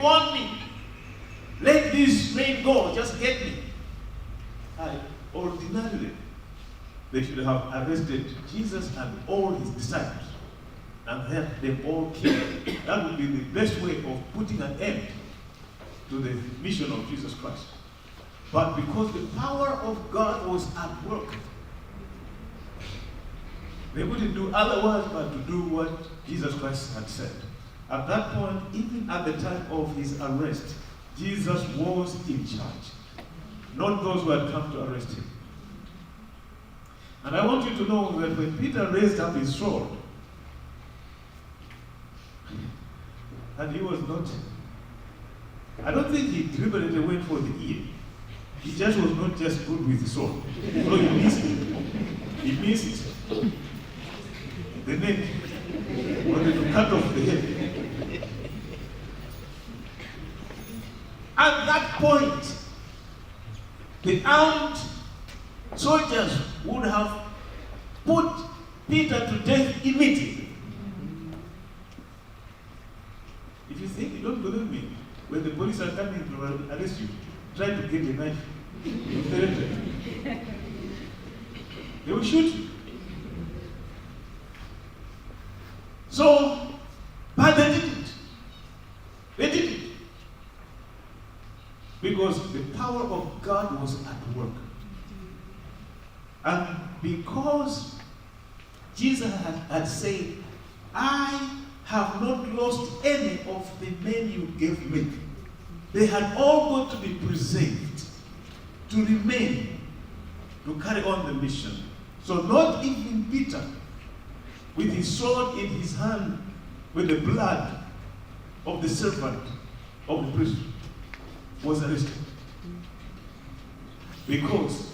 want me. Let this rain go, just get me. Ordinarily, they should have arrested Jesus and all his disciples and had them all killed. That would be the best way of putting an end to the mission of Jesus Christ. But because the power of God was at work, they wouldn't do otherwise but to do what Jesus Christ had said. At that point, even at the time of his arrest, Jesus was in charge, not those who had come to arrest him. And I want you to know that when Peter raised up his sword, and he was not, I don't think he deliberately went for the ear. He just was not just good with the sword. So he missed it. He missed it. The neck wanted to cut off the head. At that point, the armed soldiers would have put Peter to death immediately. If you think you don't believe me, when the police are coming to arrest you, try to get a knife. They will shoot you. So, but they didn't. They didn't. Because the power of God was at work. And because Jesus had said, I have not lost any of the men you gave me. They had all got to be preserved, to remain, to carry on the mission. So not even Peter, with his sword in his hand, with the blood of the servant of the priest, was arrested. Because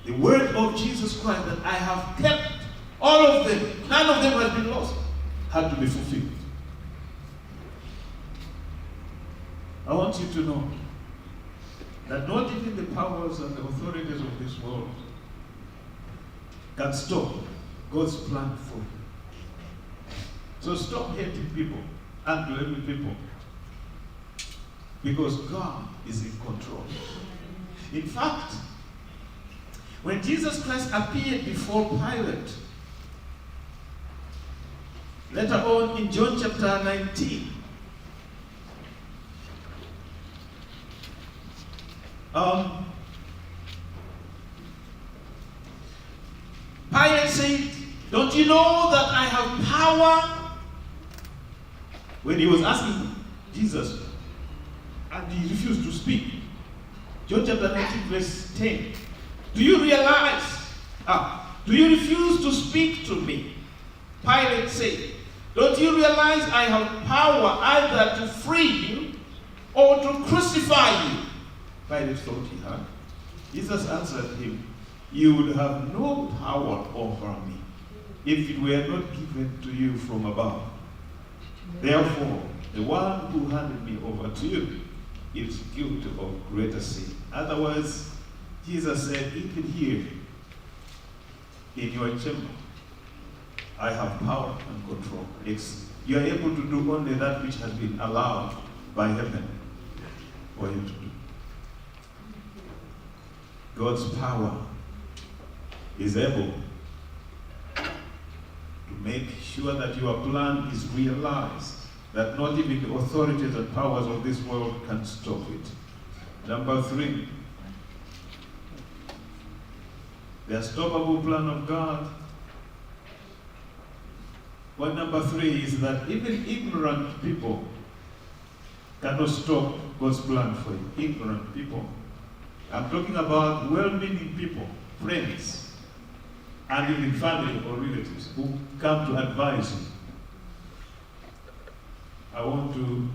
the word of Jesus Christ that I have kept all of them, none of them has been lost, had to be fulfilled. I want you to know that not even the powers and the authorities of this world can stop God's plan for you. So stop hating people and blaming people, because God is in control. In fact, when Jesus Christ appeared before Pilate, later on in John chapter 19, Pilate said, don't you know that I have power? When he was asking Jesus, and he refused to speak. John chapter 19 verse 10. Do you realize? Do you refuse to speak to me? Pilate said, don't you realize I have power either to free you or to crucify you? Pilate thought he had. Jesus answered him, you would have no power over me if it were not given to you from above. Therefore, the one who handed me over to you is guilty of greater sin. Otherwise, Jesus said, even here in your chamber, I have power and control. You are able to do only that which has been allowed by heaven for you to do. God's power is able to make sure that your plan is realized, that not even the authorities and powers of this world can stop it. Number 3, the unstoppable plan of God. Point number 3 is that even ignorant people cannot stop God's plan for you. Ignorant people. I'm talking about well-meaning people, friends, and even family or relatives who come to advise you. I want to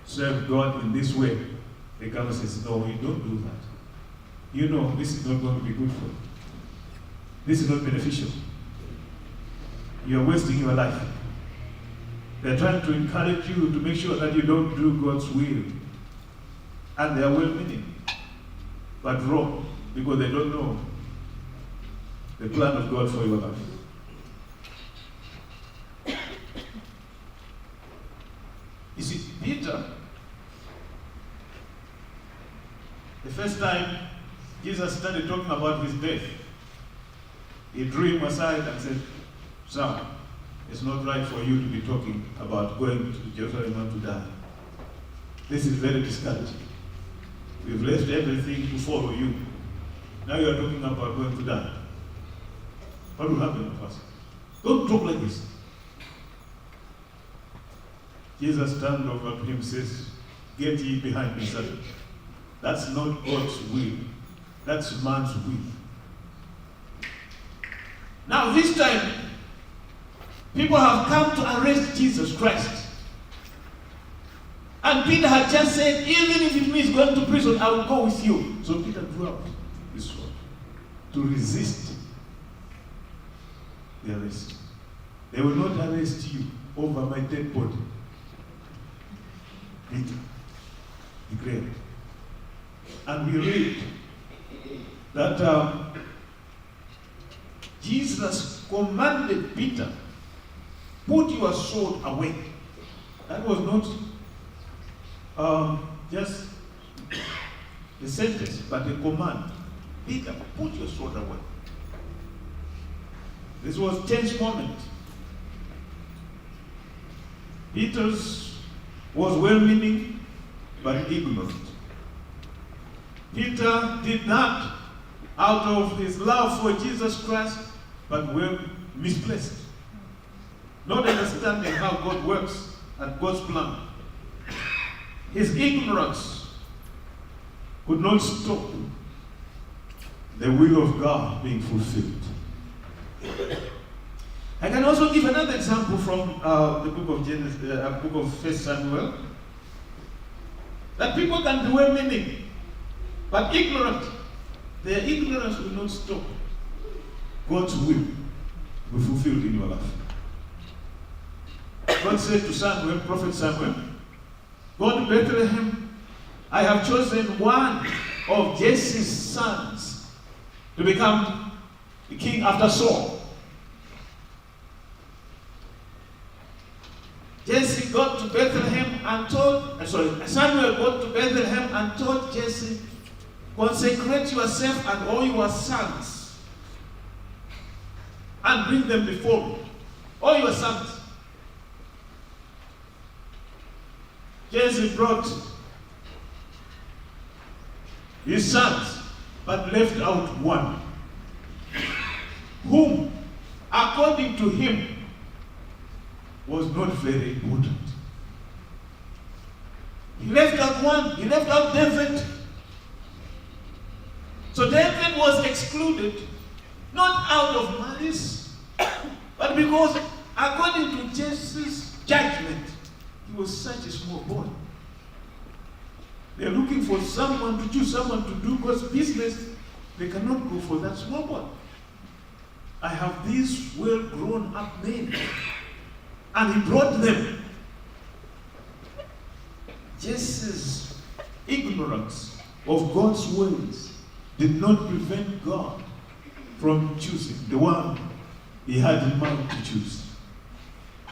serve God in this way. The government says, no, you don't do that. You know this is not going to be good for you. This is not beneficial. You're wasting your life. They're trying to encourage you to make sure that you don't do God's will. And they are well-meaning, but wrong, because they don't know the plan of God for your life. You see, see, Peter, the first time Jesus started talking about his death, he drew him aside and said, "Sir, it's not right for you to be talking about going to Jerusalem and to die. This is very discouraging. We've left everything to follow you. Now you are talking about going to die. What will happen to us? Don't talk like this." Jesus turned over to him and says, "Get ye behind me, Satan. That's not God's will. That's man's will." Now this time, people have come to arrest Jesus Christ. And Peter had just said, "Even if it means going to prison, I will go with you." So Peter drew out his sword to resist the arrest. They will not arrest you over my dead body. Peter declared. And we read that Jesus commanded Peter, "Put your sword away." That was not just a sentence, but a command. "Peter, put your sword away." This was a tense moment. Peter's was well-meaning, but ignorant. Peter did not, out of his love for Jesus Christ, but well misplaced. Not understanding how God works and God's plan. His ignorance could not stop the will of God being fulfilled. I can also give another example from the book of Genesis, book of 1 Samuel, that people can be well-meaning, but ignorant. Their ignorance will not stop God's will to be fulfilled in your life. God said to Samuel, prophet Samuel, "Go to Bethlehem. I have chosen one of Jesse's sons to become the king after Saul." Jesse got to Bethlehem and Samuel got to Bethlehem and told Jesse, "Consecrate yourself and all your sons and bring them before me." All your sons. Jesse brought his sons, but left out one, whom, according to him, was not very important. He left out one. He left out David. So David was excluded, not out of malice, but because according to Jesse's judgment, he was such a small boy. They're looking for someone to choose someone to do God's business. They cannot go for that small boy. I have these well-grown up men. And he brought them. Jesse's ignorance of God's ways did not prevent God from choosing the one he had in mind to choose.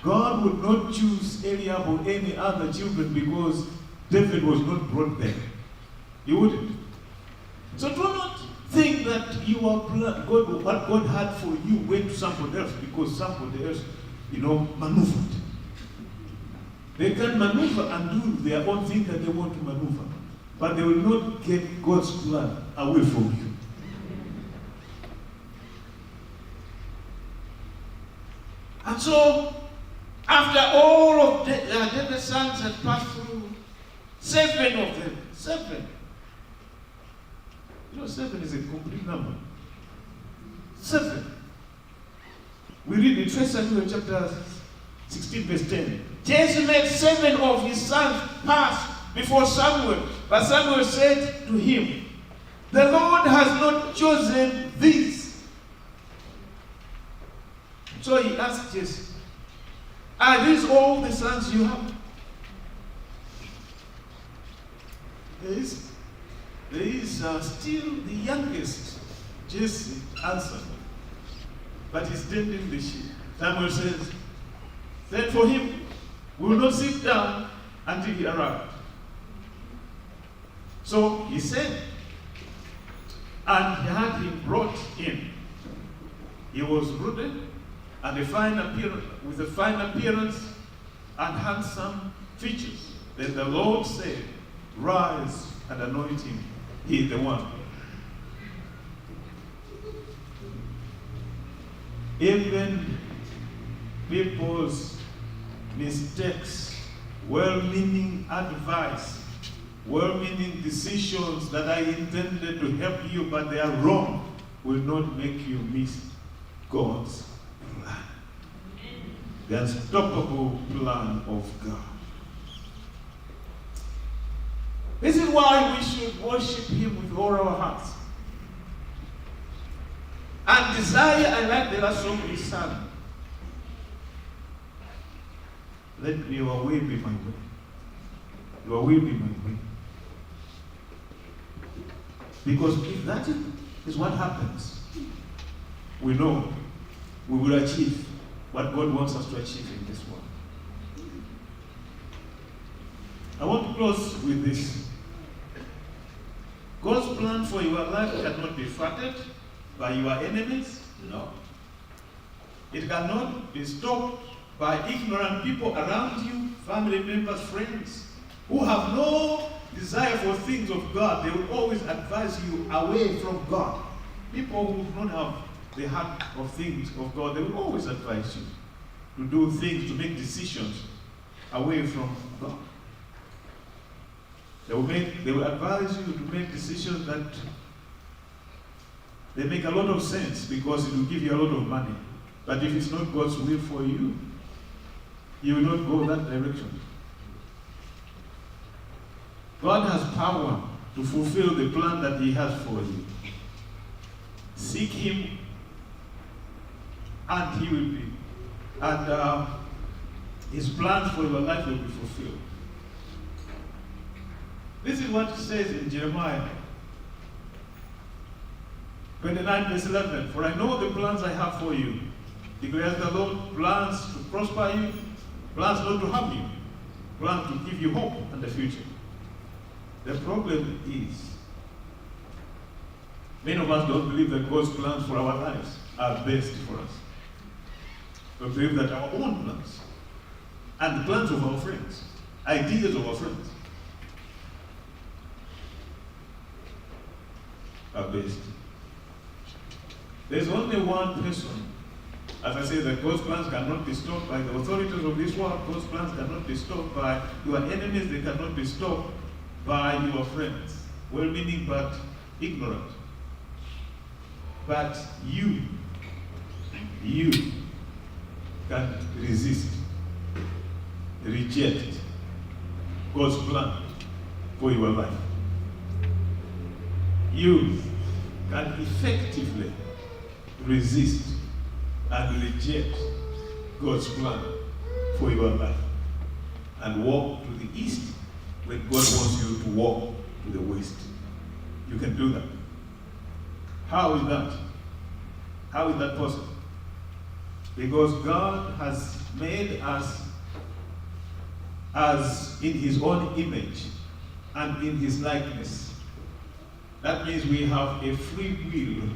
God would not choose Eliab or any other children because David was not brought there. He wouldn't. So do not think that you are what God had for you went to somebody else because somebody else maneuvered. They can maneuver and do their own thing that they want to maneuver, but they will not get God's plan away from you. And so, after all of David's sons had passed through, 7 of them, 7. 7 is a complete number. 7. We read in 1 Samuel chapter 16, verse 10. Jesse made 7 of his sons pass before Samuel. But Samuel said to him, "The Lord has not chosen these." So he asked Jesse, "Are these all the sons you have?" There is still the youngest. Jesse answered, but he's tending the sheep. Samuel says, "Send for him. We will not sit down until he arrived. So he said, and he had him brought in. He was ruddy and with a fine appearance and handsome features. Then the Lord said, rise and anoint him. He is the one. Even people's mistakes, well-meaning advice, well-meaning decisions that are intended to help you but they are wrong, will not make you miss God's plan. The unstoppable plan of God. This is why we should worship him with all our hearts. And desire, I like the last song we sang. Let your will be my way. Your will be my way. Because if that is what happens, we know we will achieve what God wants us to achieve in this world. I want to close with this. God's plan for your life cannot be thwarted by your enemies. No. It cannot be stopped by ignorant people around you, family members, friends, who have no desire for things of God. They will always advise you away from God. People who don't have the heart of things of God, they will always advise you to do things, to make decisions away from God. They will advise you to make decisions that they make a lot of sense because it will give you a lot of money. But if it's not God's will for you, you will not go that direction. God has power to fulfill the plan that he has for you. Seek him and he will be. And his plans for your life will be fulfilled. This is what it says in Jeremiah 29 verse 11. For I know the plans I have for you, declares the Lord, plans to prosper you, plans not to harm you, plans to give you hope and the future. The problem is, many of us don't believe that God's plans for our lives are best for us. We believe that our own plans and the plans of our friends, ideas of our friends, are best. There's only one person. As I say, that God's plans cannot be stopped by the authorities of this world. God's plans cannot be stopped by your enemies. They cannot be stopped by your friends. Well-meaning but ignorant. But you can resist, reject God's plan for your life. You can effectively resist and reject God's plan for your life and walk to the east when God wants you to walk to the west. You can do that. How is that? How is that possible? Because God has made us as in his own image and in his likeness. That means we have a free will